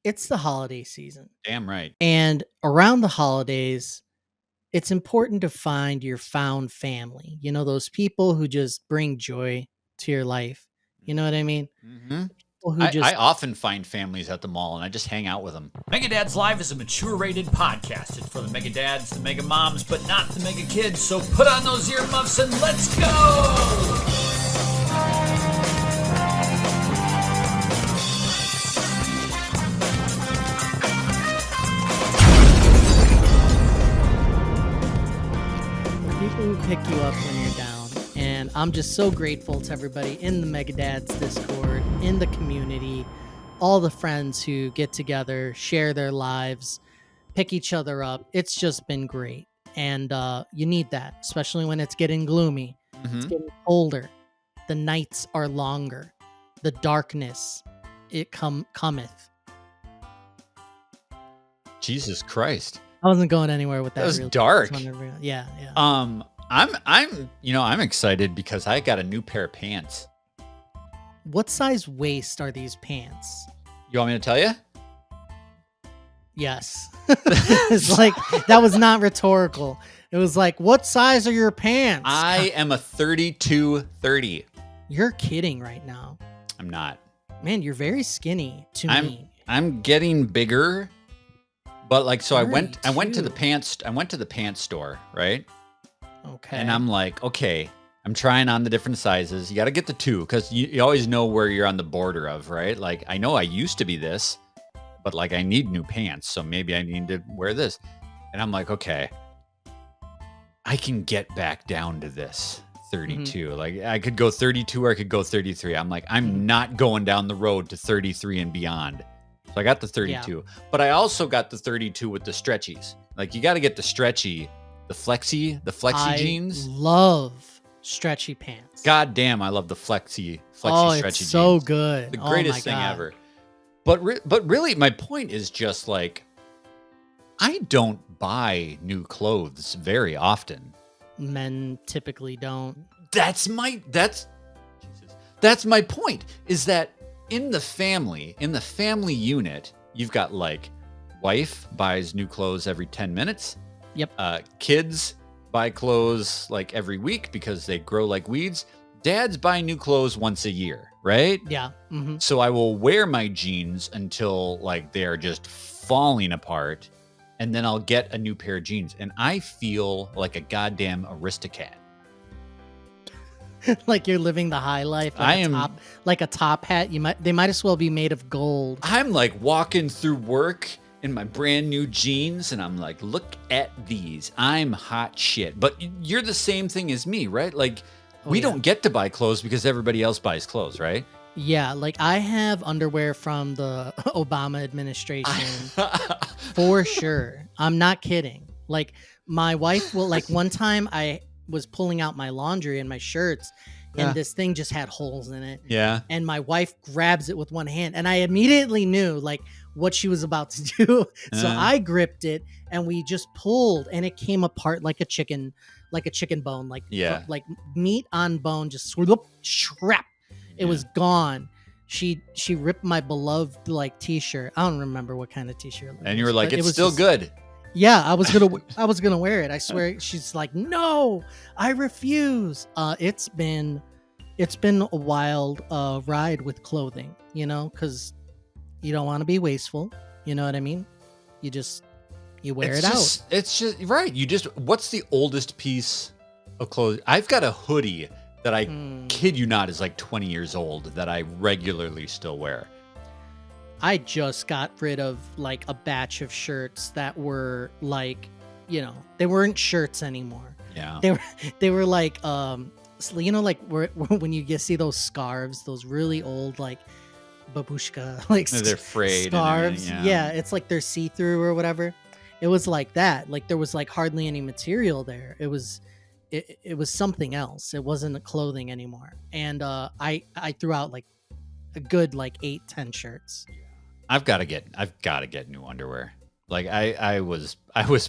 it's the holiday season. Damn right. And around the holidays, it's important to find your found family. You know, those people who just bring joy to your life. You know what I mean? Mm-hmm. People who I just often find families at the mall and I just hang out with them. Mega Dads Live is a mature rated podcast. It's for the Mega Dads, the Mega Moms, but not the Mega Kids. So put on those earmuffs and let's go! people who pick you up when you're down. And I'm just so grateful to everybody in the Mega Dads Discord, in the community, all the friends who get together, share their lives, pick each other up. It's just been great. And you need that, especially when it's getting gloomy. It's getting colder. The nights are longer. The darkness, it cometh. Jesus Christ. I wasn't going anywhere with that. That was really. dark. Yeah. I'm excited because I got a new pair of pants. What size waist are these pants? You want me to tell you? Yes. It's like, that was not rhetorical. It was like, what size are your pants? I am a 32-30. You're kidding right now. I'm not. Man, you're very skinny to me. I'm getting bigger. But like, so I went to 32. the pants store, right? Okay. And I'm like, okay, I'm trying on the different sizes. You got to get the 2 because you always know where you're on the border of, right? Like, I know I used to be this, but like, I need new pants. So maybe I need to wear this. And I'm like, okay, I can get back down to this 32. Mm-hmm. Like, I could go 32 or I could go 33. I'm like, I'm not going down the road to 33 and beyond. So I got the 32, but I also got the 32 with the stretchies. Like, you got to get the stretchy, the flexi jeans. I love stretchy pants. God damn, I love the flexi stretchy jeans. It's so good. The greatest thing ever. But really, my point is just like, I don't buy new clothes very often. Men typically don't. That's my point, is that in the family unit, you've got like, wife buys new clothes every 10 minutes. Yep. Kids buy clothes like every week because they grow like weeds. Dads buy new clothes once a year, right? Yeah. Mm-hmm. So I will wear my jeans until like they're just falling apart, and then I'll get a new pair of jeans, and I feel like a goddamn aristocrat. Like you're living the high life. Like a top hat. They might as well be made of gold. I'm like walking through work in my brand new jeans, and I'm like, look at these. I'm hot shit. But you're the same thing as me, right? Like, we don't get to buy clothes because everybody else buys clothes, right? Yeah, like I have underwear from the Obama administration for sure. I'm not kidding. Like, my wife will, like, one time I was pulling out my laundry and my shirts, and this thing just had holes in it. Yeah. And my wife grabs it with one hand, and I immediately knew like what she was about to do. So I gripped it, and we just pulled, and it came apart like a chicken bone, like meat on bone, just shrap. It was gone. She ripped my beloved like t-shirt. I don't remember what kind of t-shirt it was. And you were like, it's still good. Yeah, I was gonna wear it. I swear. She's like, no, I refuse. It's been a wild ride with clothing, you know, because you don't want to be wasteful. You know what I mean? You wear it out. It's just right. What's the oldest piece of clothes? I've got a hoodie that I kid you not is like 20 years old that I regularly still wear. I just got rid of like a batch of shirts that were like, you know, they weren't shirts anymore. Yeah. They were like, you know, like when you see those scarves, those really old, like babushka, like they're frayed scarves. Yeah, it's like they're see-through or whatever. It was like that. Like there was like hardly any material there. It was something else. It wasn't clothing anymore. And I threw out like a good like 8-10 shirts. I've got to get new underwear. Like I was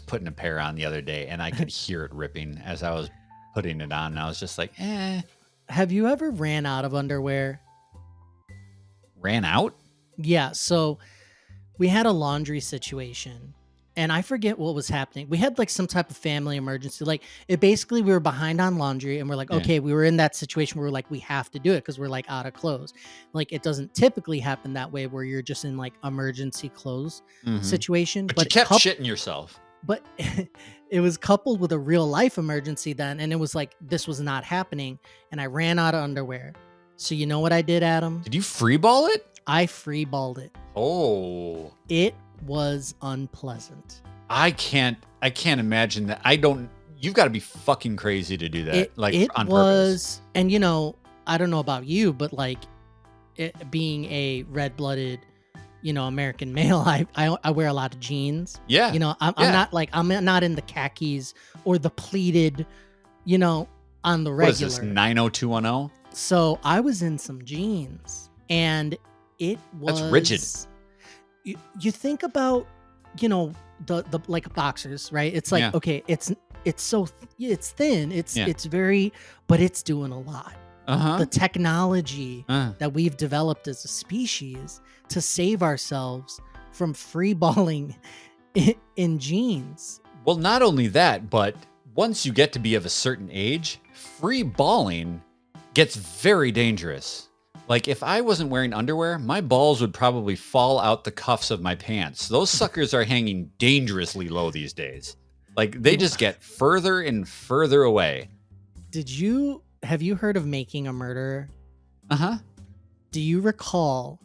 putting a pair on the other day, and I could hear it ripping as I was putting it on, and I was just like, eh. Have you ever ran out of underwear? Ran out? Yeah. So we had a laundry situation, and I forget what was happening. We had like some type of family emergency. Like it basically we were behind on laundry and we're like, Yeah. okay, we were in that situation where we're like, we have to do it because we're like out of clothes. Like it doesn't typically happen that way where you're just in like emergency clothes Mhm. situation. But you kept shitting yourself. But it was coupled with a real life emergency then, and it was like this was not happening, and I ran out of underwear. So you know what I did, Adam? Did you free ball it? I freeballed it. Oh. It was unpleasant. I can't imagine that. You've got to be fucking crazy to do that. It on was, purpose. and I don't know about you, but like it being a red-blooded, American male, I wear a lot of jeans. Yeah. I'm not in the khakis or the pleated, on the regular. What is this, 90210? So I was in some jeans, and it was That's rigid. You think about, the like boxers, right? It's like, Yeah. okay, it's so it's thin, it's Yeah. it's very, but it's doing a lot. Uh-huh. The technology Uh. that we've developed as a species to save ourselves from free balling in jeans. Well, not only that, but once you get to be of a certain age, free balling gets very dangerous. Like if I wasn't wearing underwear, my balls would probably fall out the cuffs of my pants. Those suckers are hanging dangerously low these days. Like they just get further and further away. Have you heard of Making a Murderer? Uh-huh. Do you recall,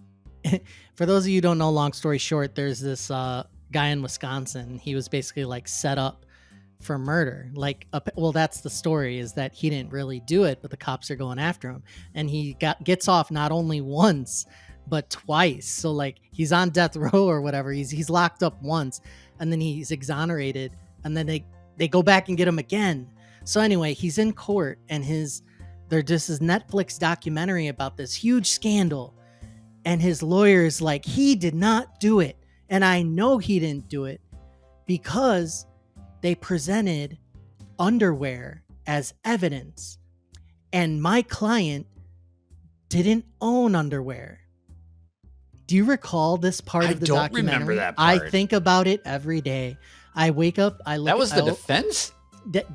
for those of you who don't know, long story short, there's this guy in Wisconsin. He was basically like set up for murder. That's the story, is that he didn't really do it, but the cops are going after him. And he gets off not only once, but twice. So like he's on death row or whatever. He's locked up once and then he's exonerated. And then they go back and get him again. So anyway, he's in court and there's this Netflix documentary about this huge scandal. And his lawyer is like, he did not do it. And I know he didn't do it because they presented underwear as evidence. And my client didn't own underwear. Do you recall this part of the documentary? I don't remember that I part. think about it every day. I wake up, I look. That was the defense?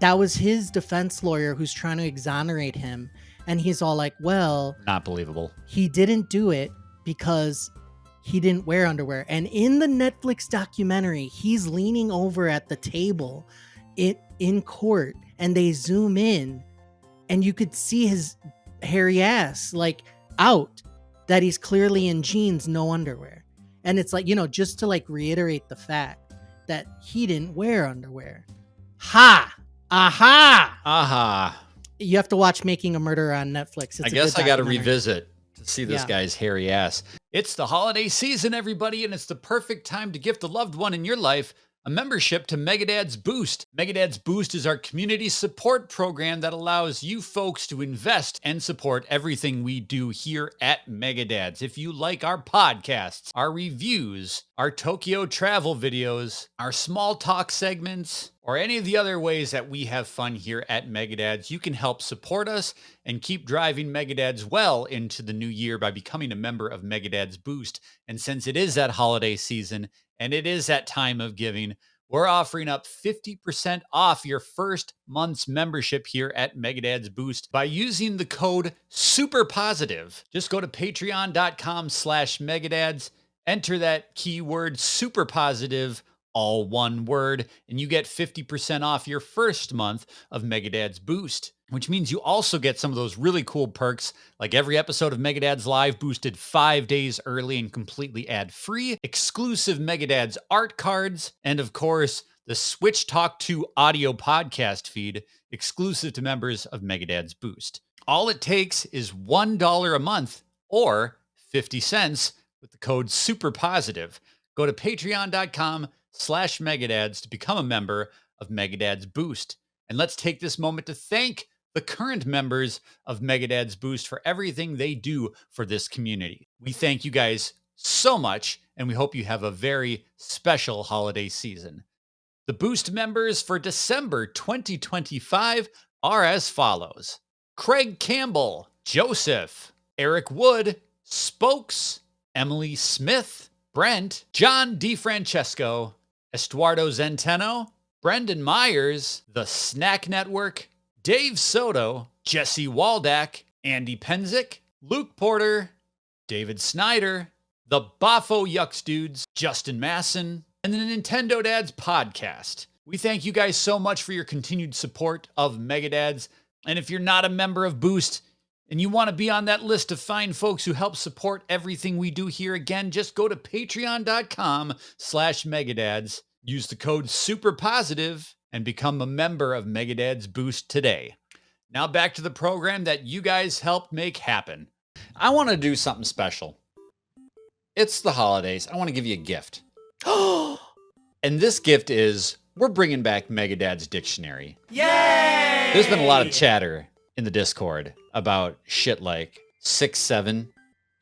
That was his defense lawyer who's trying to exonerate him. And he's all like, well, Not believable. he didn't do it because he didn't wear underwear. And in the Netflix documentary, he's leaning over at the table in court, and they zoom in and you could see his hairy ass like out, that he's clearly in jeans, no underwear. And it's like, just to like reiterate the fact that he didn't wear underwear. Ha! Aha! Aha. You have to watch Making a Murderer on Netflix. I guess I got to revisit. revisit to see this guy's hairy ass. It's the holiday season, everybody, and it's the perfect time to gift a loved one in your life a membership to Megadad's Boost. Megadad's Boost is our community support program that allows you folks to invest and support everything we do here at Megadad's. If you like our podcasts, our reviews, our Tokyo travel videos, our small talk segments, or any of the other ways that we have fun here at Megadad's, you can help support us and keep driving Megadad's well into the new year by becoming a member of Megadad's Boost. And since it is that holiday season and it is that time of giving, we're offering up 50% off your first month's membership here at Megadad's Boost by using the code SUPERPOSITIVE. Just go to patreon.com/Megadads, enter that keyword SUPERPOSITIVE, all one word, and you get 50% off your first month of Megadad's Boost, which means you also get some of those really cool perks, like every episode of Megadad's Live boosted 5 days early and completely ad-free, exclusive Megadad's art cards, and of course, the Switch Talk 2 audio podcast feed exclusive to members of Megadad's Boost. All it takes is $1 a month or 50 cents with the code SUPERPOSITIVE. Go to patreon.com/Megadads to become a member of Megadad's Boost. And let's take this moment to thank the current members of Megadad's Boost for everything they do for this community. We thank you guys so much, and we hope you have a very special holiday season. The Boost members for December 2025 are as follows: Craig Campbell, Joseph, Eric Wood, Spokes, Emily Smith, Brent, John DiFrancesco, Estuardo Zenteno, Brendan Myers, The Snack Network, Dave Soto, Jesse Waldack, Andy Penzick, Luke Porter, David Snyder, the Bafo Yucks Dudes, Justin Masson, and the Nintendo Dads podcast. We thank you guys so much for your continued support of Megadads. And if you're not a member of Boost and you want to be on that list of fine folks who help support everything we do here, again, just go to patreon.com/Megadads. Use the code SUPERPOSITIVE and become a member of Megadads Boost today. Now back to the program that you guys helped make happen. I want to do something special. It's the holidays. I want to give you a gift. And this gift is, we're bringing back Megadad's Dictionary. Yay! There's been a lot of chatter in the Discord about shit like 6-7.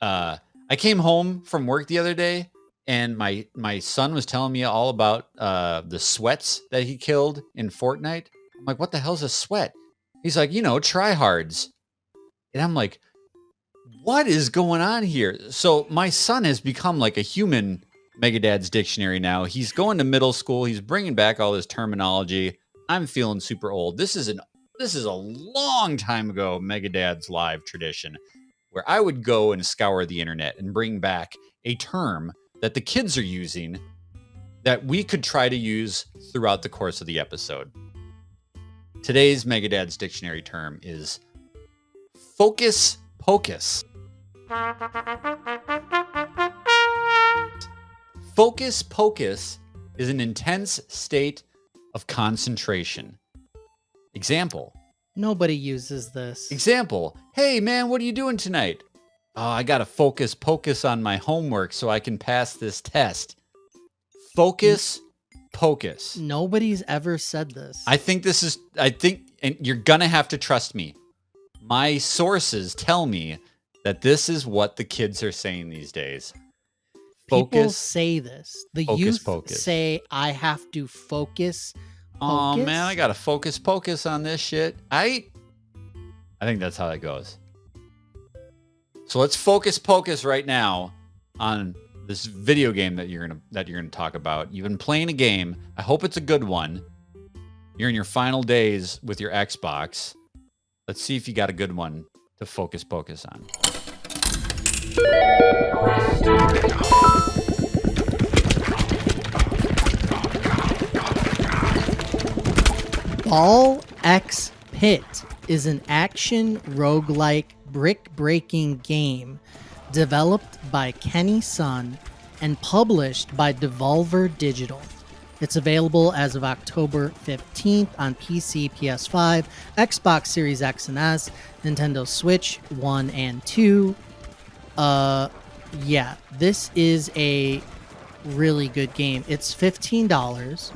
I came home from work the other day, and my son was telling me all about the sweats that he killed in Fortnite. I'm like, what the hell's a sweat? He's like, tryhards. And I'm like, what is going on here? So my son has become like a human Megadad's Dictionary now. He's going to middle school. He's bringing back all this terminology. I'm feeling super old. This is a long time ago Megadad's live tradition where I would go and scour the internet and bring back a term that the kids are using that we could try to use throughout the course of the episode. Today's Megadad's Dictionary term is focus pocus. Focus pocus is an intense state of concentration. Example. Nobody uses this. Example. Hey, man, what are you doing tonight? Oh, I got to focus on my homework so I can pass this test. Focus pocus. Nobody's ever said this. I think, and you're going to have to trust me. My sources tell me that this is what the kids are saying these days. People say this. The youth pocus. say, I have to focus. Oh, Pocus? man, I got to focus on this shit. I think that's how that goes. So let's focus right now on this video game that you're gonna talk about. You've been playing a game. I hope it's a good one. You're in your final days with your Xbox. Let's see if you got a good one to focus on. Ball X Pit is an action roguelike brick-breaking game developed by Kenny Sun and published by Devolver Digital. It's available as of October 15th on PC, PS5, Xbox Series X and S, Nintendo Switch 1 and 2. Yeah, this is a really good game. It's $15.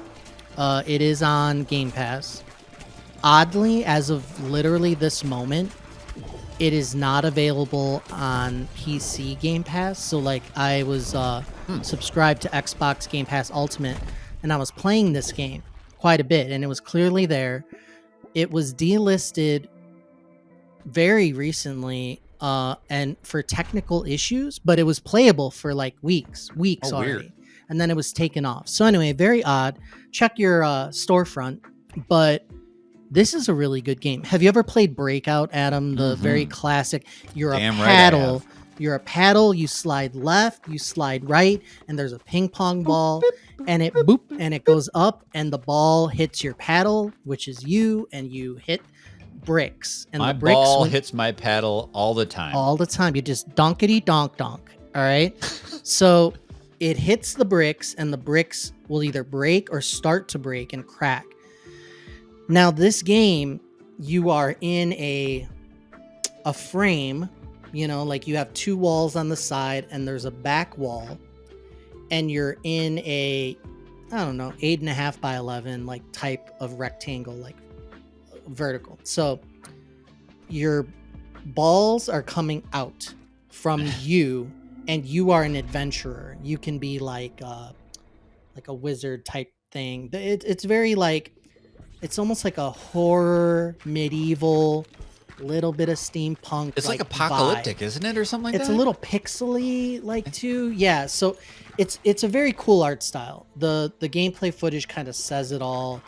It is on Game Pass. Oddly, as of literally this moment, it is not available on PC Game Pass. So, like, I was subscribed to Xbox Game Pass Ultimate, and I was playing this game quite a bit, and it was clearly there. It was delisted very recently, and for technical issues, but it was playable for like weeks already. Weird. And then it was taken off. So anyway, very odd. Check your storefront, but this is a really good game. Have you ever played Breakout, Adam? The very classic. You're a Damn right I paddle. have. You're a paddle. You slide left, you slide right, and there's a ping pong ball, and it boop, and it goes up, and the ball hits your paddle, which is you, and you hit bricks. And My the bricks ball hits my paddle all the time. all the time. You just donkety donk. All right. So it hits the bricks, and the bricks will either break or start to break and crack. Now, this game, you are in a frame, like you have two walls on the side, and there's a back wall, and you're in a, 8.5 by 11, like type of rectangle, like vertical. So your balls are coming out from you, and you are an adventurer. You can be like a wizard type thing. It's very like, it's almost like a horror medieval little bit of steampunk. It's like vibe. apocalyptic, isn't it, or something like It's that? a little pixely like too. Yeah, so it's a very cool art style. The gameplay footage kind of says it all.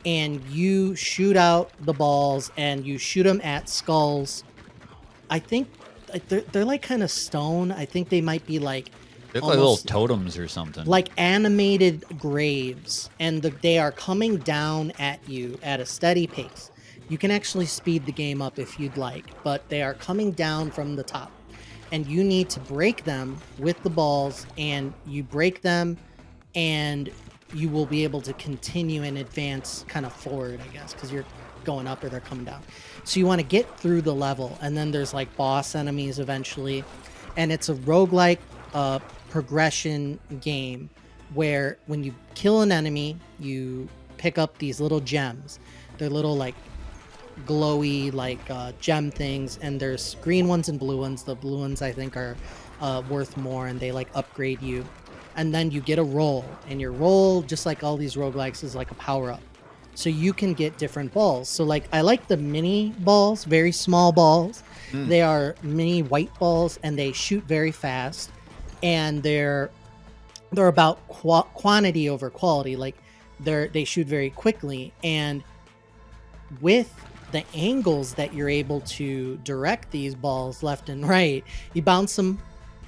And you shoot out the balls and you shoot them at skulls. I think they're like kind of stone. I think they might be like They look like little almost totems or something. like animated graves, and they are coming down at you at a steady pace. You can actually speed the game up if you'd like, but they are coming down from the top, and you need to break them with the balls, and you break them, and you will be able to continue and advance kind of forward, I guess, because you're going up or they're coming down. So you want to get through the level, and then there's like boss enemies eventually, and it's a roguelike progression game where when you kill an enemy, you pick up these little gems. They're little like glowy like gem things, and there's green ones and blue ones. The blue ones I think are worth more, and they like upgrade you. And then you get a roll, and your roll, just like all these roguelikes, is like a power up. So you can get different balls. So like I like the mini balls, very small balls. They are mini white balls, and they shoot very fast, and they're about quantity over quality. Like they shoot very quickly, and with the angles that you're able to direct these balls left and right, you bounce them,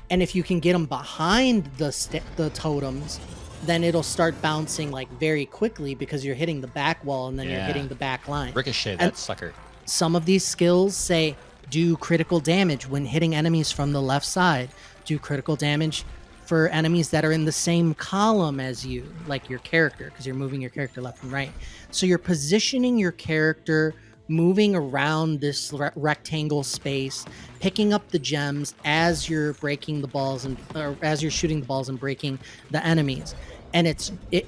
and if you can get them behind the totems, then it'll start bouncing like very quickly because you're hitting the back wall, and then you're Yeah. hitting the back line. Ricochet that And sucker. some of these skills say do critical damage when hitting enemies from the left side, do critical damage for enemies that are in the same column as you, like your character, because you're moving your character left and right. So you're positioning your character, moving around this rectangle space, picking up the gems as you're breaking the balls or as you're shooting the balls and breaking the enemies. And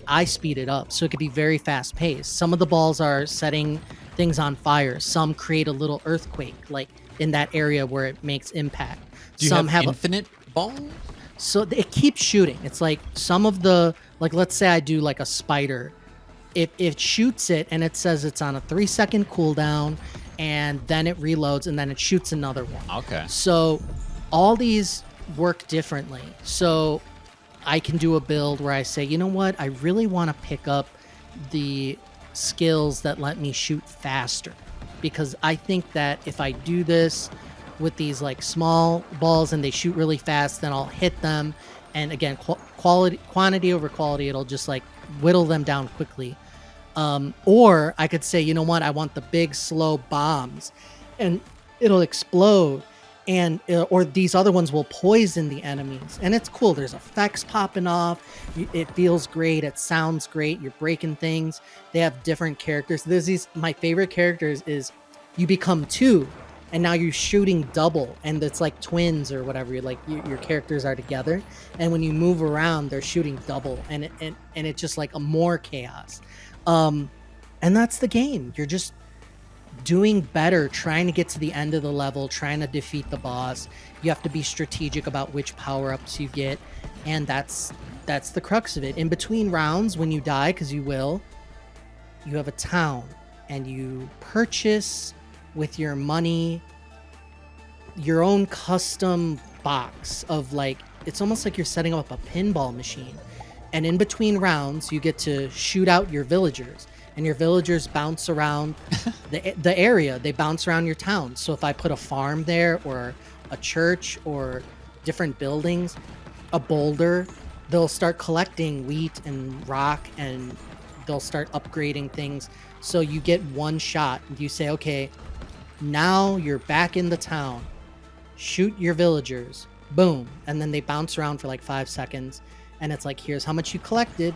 I speed it up, so it could be very fast paced. Some of the balls are setting things on fire. Some create a little earthquake, like in that area where it makes impact. Do you Some have have infinite balls? so it keeps shooting. It's like some of the, like, let's say I do like a spider. If it shoots it and it says it's on a 3-second cooldown, and then it reloads and then it shoots another one. Okay. So all these work differently. So I can do a build where I say, you know what? I really want to pick up the skills that let me shoot faster, because I think that if I do this with these like small balls and they shoot really fast, then I'll hit them, and again, quantity over quality, it'll just like whittle them down quickly. Or I could say, you know what, I want the big slow bombs, and it'll explode, and or these other ones will poison the enemies, and it's cool. There's effects popping off. It feels great. It sounds great. You're breaking things. They have different characters. There's these. My favorite characters is you become two, and now you're shooting double, and it's like twins or whatever. You're like your characters are together, and when you move around, they're shooting double, and it's just like a more chaos. And that's the game. You're just doing better, trying to get to the end of the level, trying to defeat the boss. You have to be strategic about which power-ups you get, and that's the crux of it. In between rounds, when you die, because you will, you have a town, and you purchase with your money your own custom box of, like, it's almost like you're setting up a pinball machine. And in between rounds, you get to shoot out your villagers, and your villagers bounce around the area. They bounce around your town. So if I put a farm there, or a church, or different buildings, a boulder, they'll start collecting wheat and rock, and they'll start upgrading things. So you get one shot. You say, okay, now you're back in the town. Shoot your villagers. Boom. And then they bounce around for like 5 seconds. And it's like, here's how much you collected.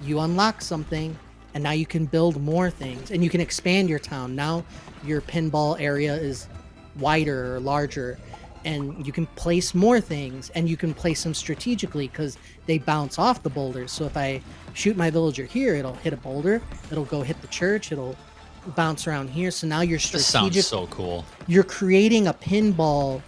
You unlock something, and now you can build more things, and you can expand your town. Now your pinball area is wider or larger, and you can place more things, and you can place them strategically because they bounce off the boulders. So if I shoot my villager here, it'll hit a boulder, it'll go hit the church, it'll bounce around here. So now you're This strategic. sounds so cool. You're creating a pinball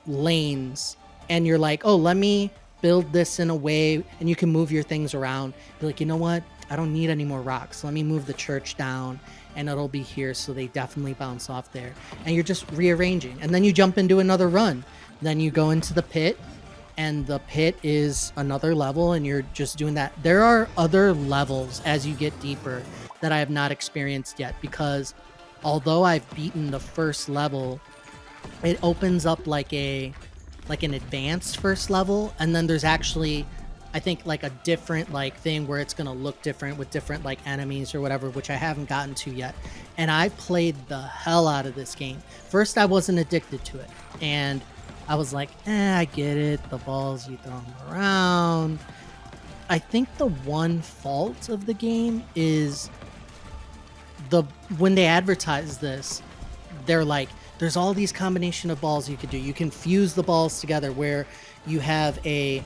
lanes, and you're like, oh, let me build this in a way, and you can move your things around. Be like, you know what? I don't need any more rocks. Let me move the church down and it'll be here. So they definitely bounce off there. And you're just rearranging. And then you jump into another run. Then you go into the pit, and the pit is another level, and you're just doing that. There are other levels as you get deeper that I have not experienced yet, because although I've beaten the first level, it opens up like an advanced first level, and then there's actually, I think, like a different like thing where it's gonna look different with different like enemies or whatever, which I haven't gotten to yet. And I played the hell out of this game. First, I wasn't addicted to it, and I was like, I get it, the balls, you throw them around. I think the one fault of the game is when they advertise this, they're like, there's all these combination of balls you could do. You can fuse the balls together where you have a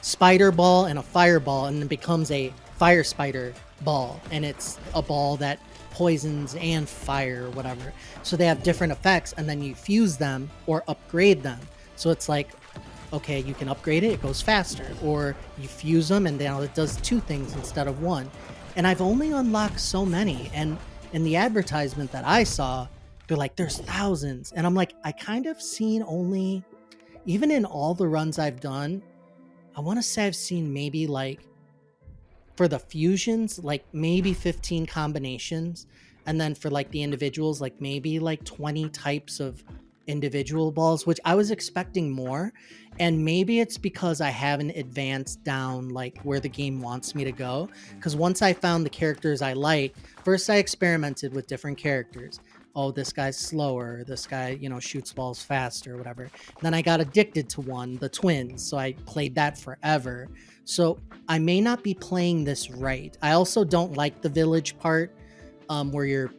spider ball and a fireball, and it becomes a fire spider ball, and it's a ball that poisons and fire or whatever. So they have different effects, and then you fuse them or upgrade them. So it's like, okay, you can upgrade it, it goes faster, or you fuse them and now it does two things instead of one. And I've only unlocked so many, and in the advertisement that I saw, they're like, there's thousands. And I'm like, I kind of seen only, even in all the runs I've done, I want to say I've seen maybe like, for the fusions, like maybe 15 combinations. And then for like the individuals, like maybe like 20 types of individual balls, which I was expecting more. And maybe it's because I haven't advanced down like where the game wants me to go. Because once I found the characters I like, first I experimented with different characters. Oh, this guy's slower, this guy, shoots balls faster, whatever. Then I got addicted to one, the twins, so I played that forever. So I may not be playing this right. I also don't like the village part, where you're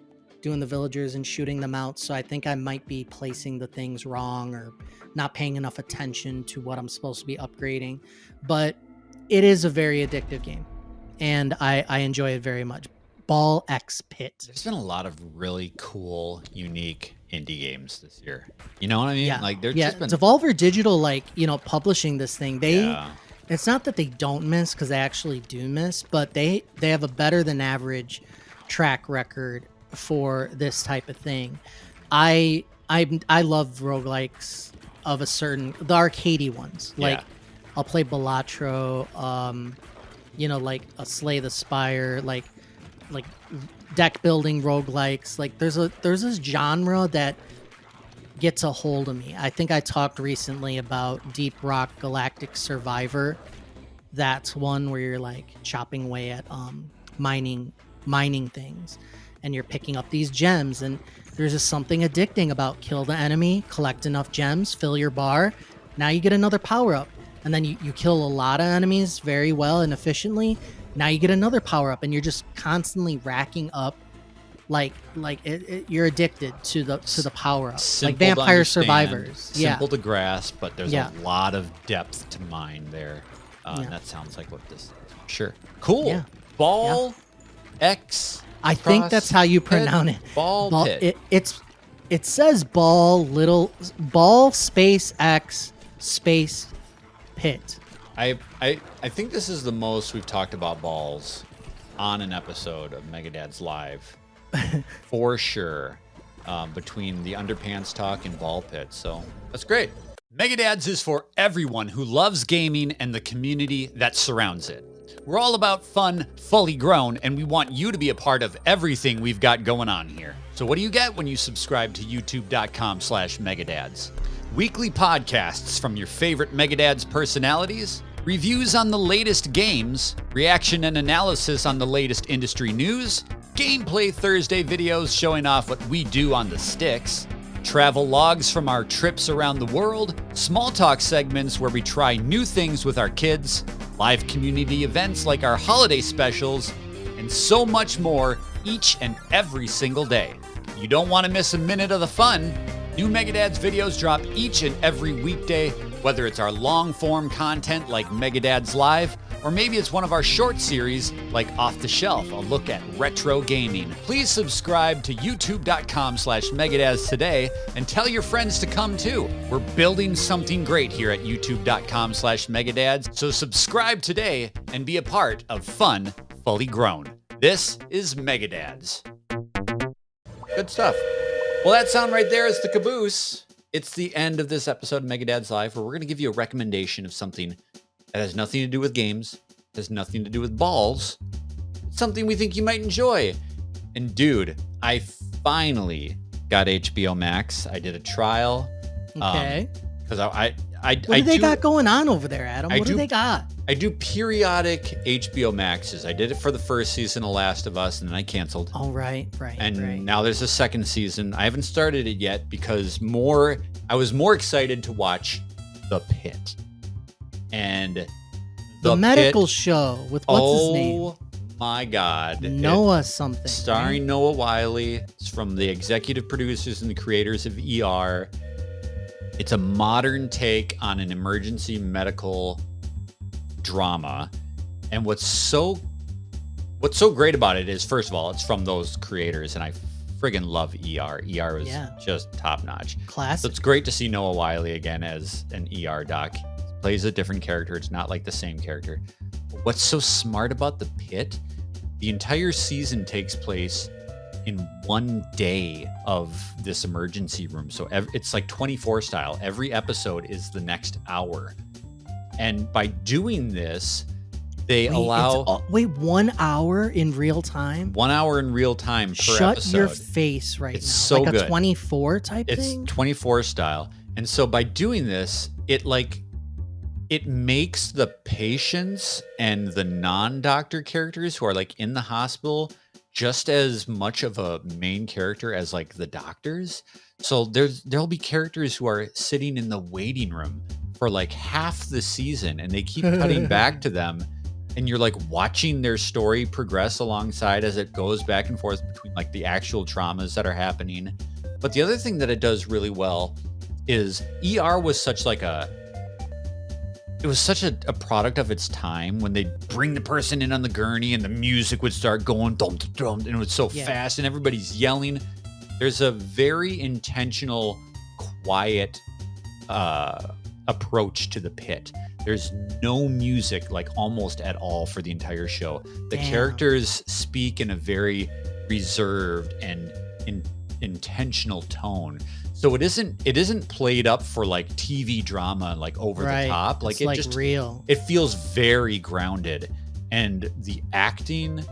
doing the villagers and shooting them out. So I think I might be placing the things wrong or not paying enough attention to what I'm supposed to be upgrading. But it is a very addictive game, and I enjoy it very much. Ball X Pit. There's been a lot of really cool, unique indie games this year. You know what I mean? Yeah. Like there's Yeah. just been Devolver Digital, publishing this thing. Yeah. It's not that they don't miss, because they actually do miss, but they have a better than average track record for this type of thing. I love roguelikes of the arcadey ones. Like, Yeah. I'll play Balatro, like a Slay the Spire, like deck building roguelikes. Like there's this genre that gets a hold of me. I think I talked recently about Deep Rock Galactic Survivor. That's one where you're like chopping away at mining things, and you're picking up these gems, and there's just something addicting about kill the enemy, collect enough gems, fill your bar. Now you get another power up, and then you kill a lot of enemies very well and efficiently. Now you get another power up, and you're just constantly racking up. You're addicted to the power up, Simple like Vampire to understand, Survivors. Simple to grasp, but there's Yeah. a lot of depth to mine there. Yeah. And that sounds like what this is. Sure. Cool. Yeah. Ball X. I think that's how you pit, pronounce it. Ball pit. It says ball space X space pit. I think this is the most we've talked about balls on an episode of Megadad's Live, for sure, between the underpants talk and ball pit. So that's great. Megadads is for everyone who loves gaming and the community that surrounds it. We're all about fun, fully grown, and we want you to be a part of everything we've got going on here. So what do you get when you subscribe to youtube.com/Megadads? Weekly podcasts from your favorite Megadads personalities, reviews on the latest games, reaction and analysis on the latest industry news, Gameplay Thursday videos showing off what we do on the sticks, travel logs from our trips around the world, small talk segments where we try new things with our kids, live community events like our holiday specials, and so much more each and every single day. You don't want to miss a minute of the fun. New Megadads videos drop each and every weekday, whether it's our long-form content like Megadads Live, or maybe it's one of our short series like Off the Shelf, a look at retro gaming. Please subscribe to youtube.com/Megadads today and tell your friends to come too. We're building something great here at youtube.com/Megadads, so subscribe today and be a part of fun, fully grown. This is Megadads. Good stuff. Well, that sound right there is the caboose. It's the end of this episode of Megadads Live, where we're going to give you a recommendation of something that has nothing to do with games, has nothing to do with balls. It's something we think you might enjoy. And dude, I finally got HBO Max. I did a trial. Okay. Because I what do they got going on over there, Adam? What do they got? I do periodic HBO Maxes. I did it for the first season of Last of Us, and then I canceled. Oh, right. And now there's a second season. I haven't started it yet because I was more excited to watch The Pit. And the medical show with what's his name? Oh my God. Noah something. Starring Noah Wiley. It's from the executive producers and the creators of ER. It's a modern take on an emergency medical drama. And what's so great about it is, first of all, it's from those creators, and I friggin' love ER. ER is just top notch. Classic. So it's great to see Noah Wiley again as an ER doc. He plays a different character. It's not like the same character. What's so smart about The Pit? The entire season takes place in one day of this emergency room. So it's like 24 style. Every episode is the next hour. And by doing this, they allow... 1 hour in real time? 1 hour in real time per Shut episode. your face right it's now. So like good. a 24 type thing? It's 24 style. And so by doing this, it makes the patients and the non-doctor characters who are like in the hospital just as much of a main character as like the doctors. So there'll be characters who are sitting in the waiting room for like half the season, and they keep cutting back to them, and you're like watching their story progress alongside as it goes back and forth between like the actual traumas that are happening. But the other thing that it does really well is ER was such a product of its time when they'd bring the person in on the gurney and the music would start going dum, dum, dum, and it was so fast and everybody's yelling. There's a very intentional, quiet approach to The Pit. There's no music like almost at all for the entire show. The characters speak in a very reserved and intentional tone. So it isn't played up for like TV drama, like over the top. Like it's just real. It feels very grounded, and the acting,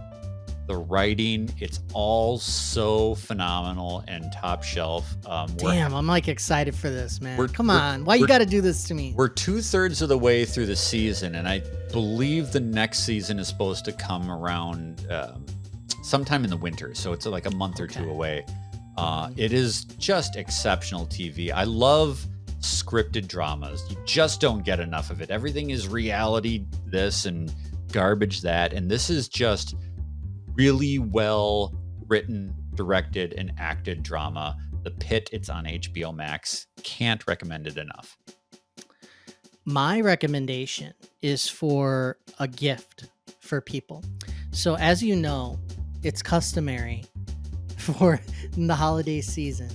the writing, it's all so phenomenal and top shelf. Damn, I'm like excited for this, man. Come on, why you got to do this to me? We're 2/3 of the way through the season, and I believe the next season is supposed to come around sometime in the winter. So it's like a month or two away. It is just exceptional TV. I love scripted dramas. You just don't get enough of it. Everything is reality this and garbage that. And this is just really well written, directed, and acted drama. The Pit, it's on HBO Max. Can't recommend it enough. My recommendation is for a gift for people. So as you know, it's customary for the holiday season,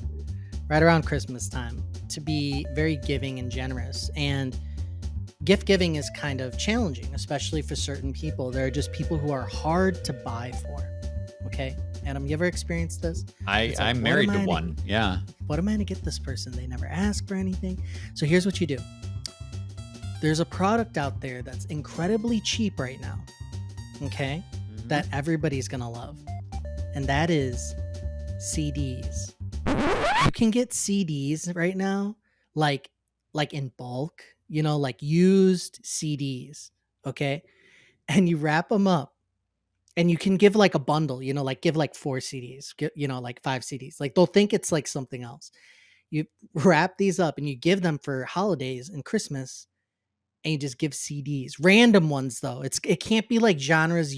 right around Christmas time, to be very giving and generous. And gift giving is kind of challenging, especially for certain people. There are just people who are hard to buy for. Okay, Adam, you ever experienced this? I'm married to one. Yeah. What am I gonna get this person? They never ask for anything. So here's what you do. There's a product out there that's incredibly cheap right now. Okay, that everybody's gonna love, and that is CDs. You can get CDs right now, like in bulk, like used CDs, okay? And you wrap them up, and you can give like a bundle, like give like 4 CDs, like 5 CDs. Like they'll think it's like something else. You wrap these up and you give them for holidays and Christmas, and you just give CDs. Random ones though. It can't be like genres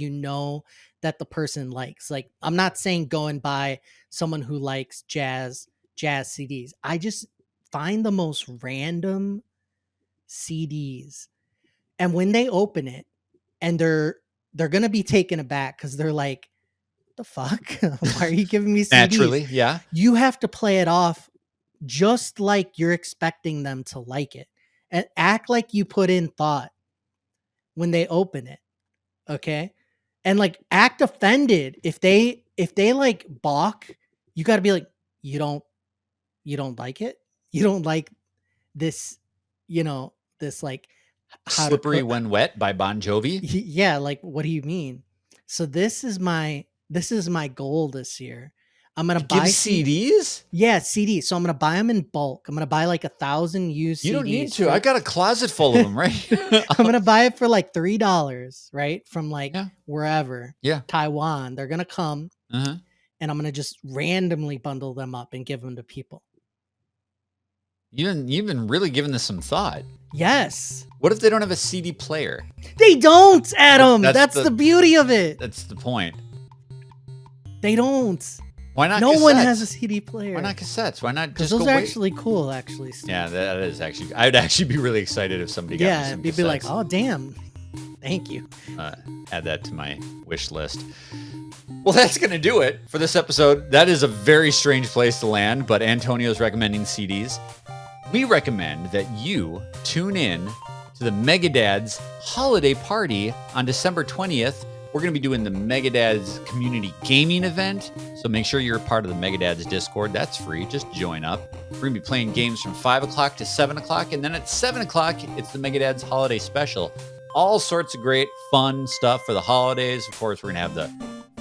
that the person likes. Like I'm not saying go and buy someone who likes jazz CDs. I just find the most random CDs. And when they open it, and they're gonna be taken aback because they're like, the fuck? Why are you giving me CDs? Naturally, yeah. You have to play it off just like you're expecting them to like it. And act like you put in thought when they open it. Okay? and like act offended. If they like balk, you got to be like, you don't like it? You don't like this, this like how to Slippery put When Wet by Bon Jovi. yeah, like what do you mean? So this is my goal this year. I'm gonna Give buy CDs? Yeah, CDs. So I'm gonna buy them in bulk. I'm gonna buy like 1,000 used You CDs. don't need to. I got a closet full of them, right? I'm gonna buy it for like $3, right? From like Yeah. wherever. Yeah. Taiwan. They're gonna come Uh-huh. and I'm gonna just randomly bundle them up and give them to people. You've been really giving this some thought. Yes. What if they don't have a CD player? They don't, Adam. That's That's the beauty of it. That's the point. They don't. Why not? No cassettes? one has a CD player. Why not cassettes? Why not Because just those go are wait? actually cool, actually. Steve. Yeah, that is actually. I'd actually be really excited if somebody got me Yeah, some you'd be like, cassettes. oh damn, thank you. Add that to my wish list. Well, that's going to do it for this episode. That is a very strange place to land, but Antonio's recommending CDs. We recommend that you tune in to the Megadads holiday party on December 20th. We're going to be doing the Megadads community gaming event. So make sure you're a part of the Megadads Discord. That's free. Just join up. We're going to be playing games from 5 o'clock to 7 o'clock. And then at 7 o'clock, it's the Megadads holiday special. All sorts of great fun stuff for the holidays. Of course, we're going to have the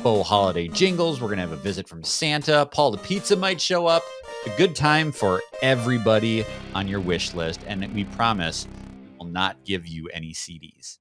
faux holiday jingles. We're going to have a visit from Santa. Paul the Pizza might show up. A good time for everybody on your wish list. And we promise we will not give you any CDs.